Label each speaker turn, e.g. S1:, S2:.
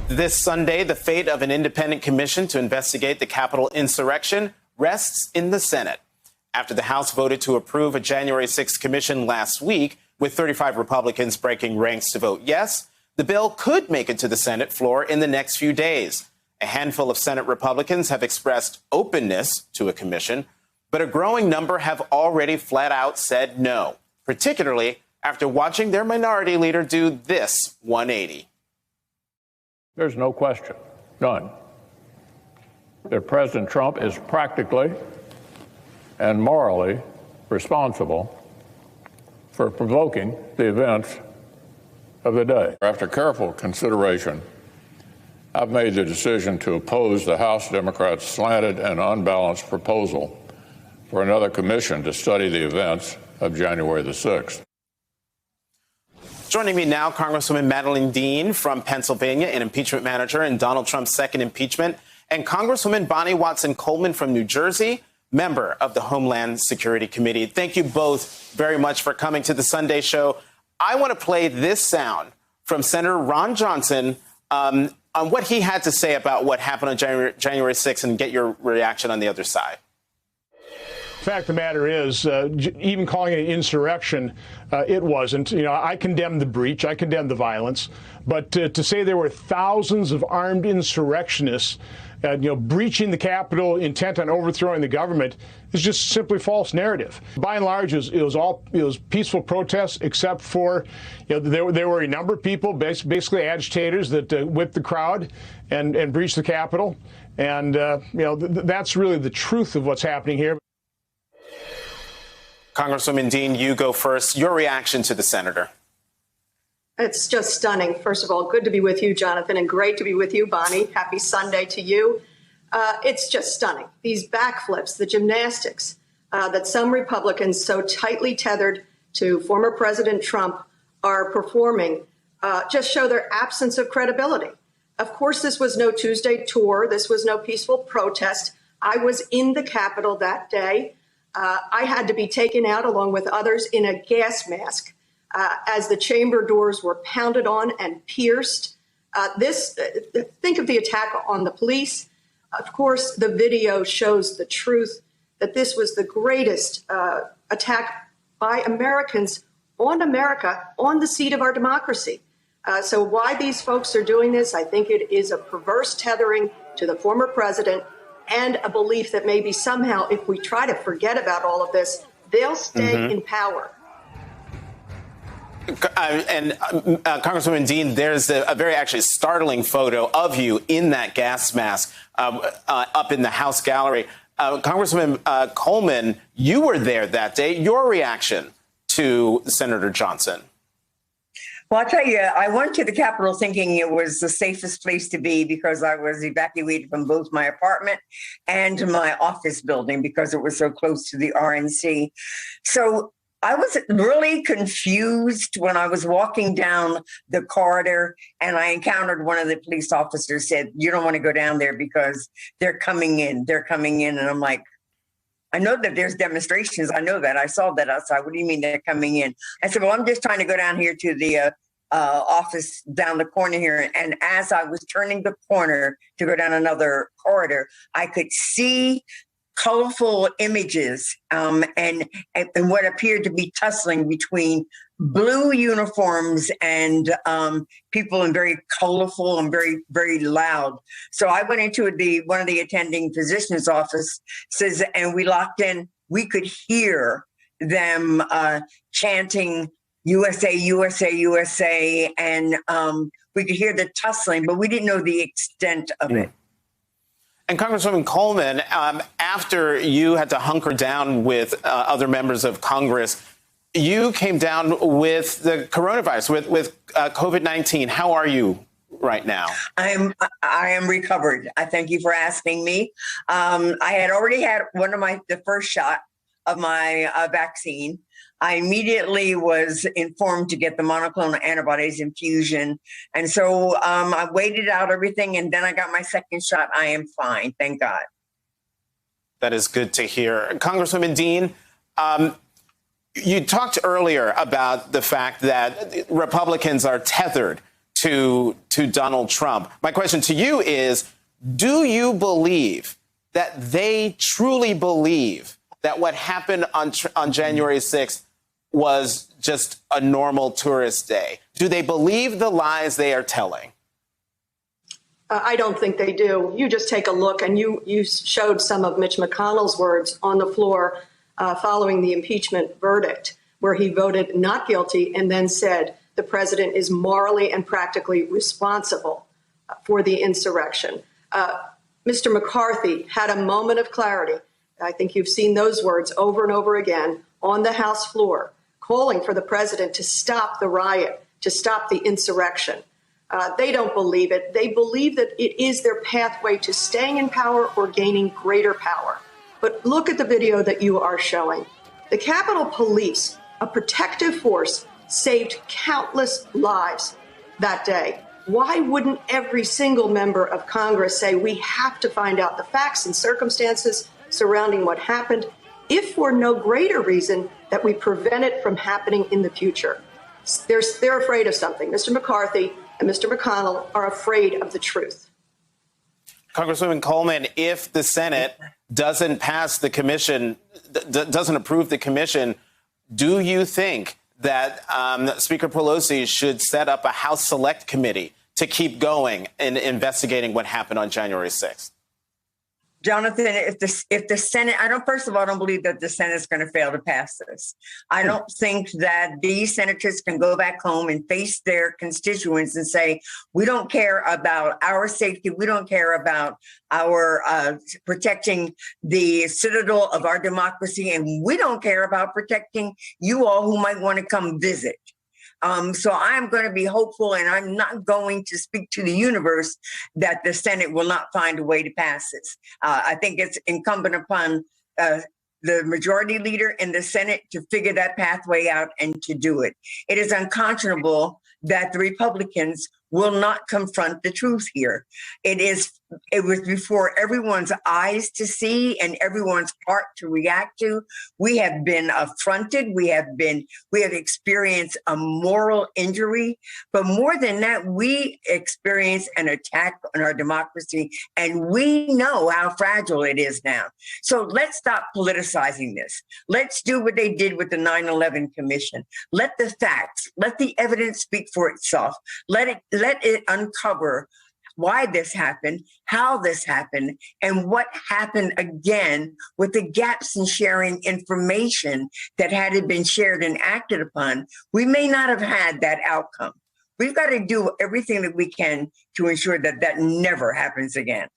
S1: This Sunday, the fate of an independent commission to investigate the Capitol insurrection rests in the Senate. After the House voted to approve a January 6th commission last week, with 35 Republicans breaking ranks to vote yes, the bill could make it to the Senate floor in the next few days. A handful of Senate Republicans have expressed openness to a commission, but a growing number have already flat out said no, particularly after watching their minority leader do this 180.
S2: There's no question, none, that President Trump is practically and morally responsible for provoking the events of the day. After careful consideration, I've made the decision to oppose the House Democrats' slanted and unbalanced proposal for another commission to study the events of January the 6th.
S1: Joining me now, Congresswoman Madeleine Dean from Pennsylvania, an impeachment manager in Donald Trump's second impeachment, and Congresswoman Bonnie Watson Coleman from New Jersey, member of the Homeland Security Committee. Thank you both very much for coming to the Sunday show. I want to play this sound from Senator Ron Johnson on what he had to say about what happened on January 6th and get your reaction on the other side.
S3: The fact of the matter is, even calling it an insurrection, it wasn't. You know, I condemn the breach, I condemn the violence, but to say there were thousands of armed insurrectionists, breaching the Capitol, intent on overthrowing the government, is just simply false narrative. By and large, it was peaceful protests, except for, there were a number of people, basically agitators, that whipped the crowd and breached the Capitol, and that's really the truth of what's happening here.
S1: Congresswoman Dean, you go first. Your reaction to the senator.
S4: It's just stunning. First of all, good to be with you, Jonathan, and great to be with you, Bonnie. Happy Sunday to you. It's just stunning. These backflips, the gymnastics that some Republicans so tightly tethered to former President Trump are performing just show their absence of credibility. Of course, this was no Tuesday tour. This was no peaceful protest. I was in the Capitol that day. I had to be taken out along with others in a gas mask as the chamber doors were pounded on and pierced. Think of the attack on the police. Of course, the video shows the truth that this was the greatest attack by Americans on America, on the seat of our democracy. So why these folks are doing this, I think it is a perverse tethering to the former president and a belief that maybe somehow, if we try to forget about all of this, they'll stay in power.
S1: Congresswoman Dean, there's a very actually startling photo of you in that gas mask up in the House gallery. Congresswoman Coleman, you were there that day. Your reaction to Senator Johnson?
S5: Well, I'll tell you, I went to the Capitol thinking it was the safest place to be because I was evacuated from both my apartment and my office building because it was so close to the RNC. So I was really confused when I was walking down the corridor and I encountered one of the police officers said, "You don't want to go down there because they're coming in. They're coming in." And I'm like, I know that there's demonstrations. I know that. I saw that outside. What do you mean they're coming in? I said, well, I'm just trying to go down here to the office down the corner here. And as I was turning the corner to go down another corridor, I could see colorful images and what appeared to be tussling between blue uniforms and people in very colorful and very, very loud. So I went into one of the attending physician's offices and we locked in. We could hear them chanting USA, USA, USA. And we could hear the tussling, but we didn't know the extent of it.
S1: And Congresswoman Coleman, after you had to hunker down with other members of Congress, you came down with the coronavirus, with COVID-19. How are you right now? I
S5: am recovered. I thank you for asking me. I had already had the first shot of my vaccine. I immediately was informed to get the monoclonal antibodies infusion. And so I waited out everything and then I got my second shot. I am fine. Thank God.
S1: That is good to hear. Congresswoman Dean, you talked earlier about the fact that Republicans are tethered to Donald Trump. My question to you is, do you believe that they truly believe that what happened on January 6th was just a normal tourist day? Do they believe the lies they are telling?
S4: I don't think they do. You just take a look, and you showed some of Mitch McConnell's words on the floor following the impeachment verdict, where he voted not guilty and then said the president is morally and practically responsible for the insurrection. Mr. McCarthy had a moment of clarity. I think you've seen those words over and over again on the House floor, calling for the president to stop the riot, to stop the insurrection. They don't believe it. They believe that it is their pathway to staying in power or gaining greater power. But look at the video that you are showing. The Capitol Police, a protective force, saved countless lives that day. Why wouldn't every single member of Congress say we have to find out the facts and circumstances surrounding what happened, if for no greater reason that we prevent it from happening in the future? They're afraid of something. Mr. McCarthy and Mr. McConnell are afraid of the truth.
S1: Congresswoman Coleman, if the Senate doesn't pass the commission, doesn't approve the commission, do you think that Speaker Pelosi should set up a House Select Committee to keep going in investigating what happened on January 6th?
S5: Jonathan, if the Senate, first of all, I don't believe that the Senate is going to fail to pass this. I don't think that these senators can go back home and face their constituents and say, we don't care about our safety. We don't care about our protecting the citadel of our democracy. And we don't care about protecting you all who might want to come visit. So I'm going to be hopeful, and I'm not going to speak to the universe that the Senate will not find a way to pass this. I think it's incumbent upon the majority leader in the Senate to figure that pathway out and to do it. It is unconscionable that the Republicans will not confront the truth here. It was before everyone's eyes to see and everyone's heart to react to. We have been affronted. We have experienced a moral injury, but more than that, we experienced an attack on our democracy, and we know how fragile it is now. So let's stop politicizing this. Let's do what they did with the 9/11 Commission. Let the facts, let the evidence speak for itself. Let it uncover why this happened, how this happened, and what happened again with the gaps in sharing information that had it been shared and acted upon, we may not have had that outcome. We've got to do everything that we can to ensure that that never happens again.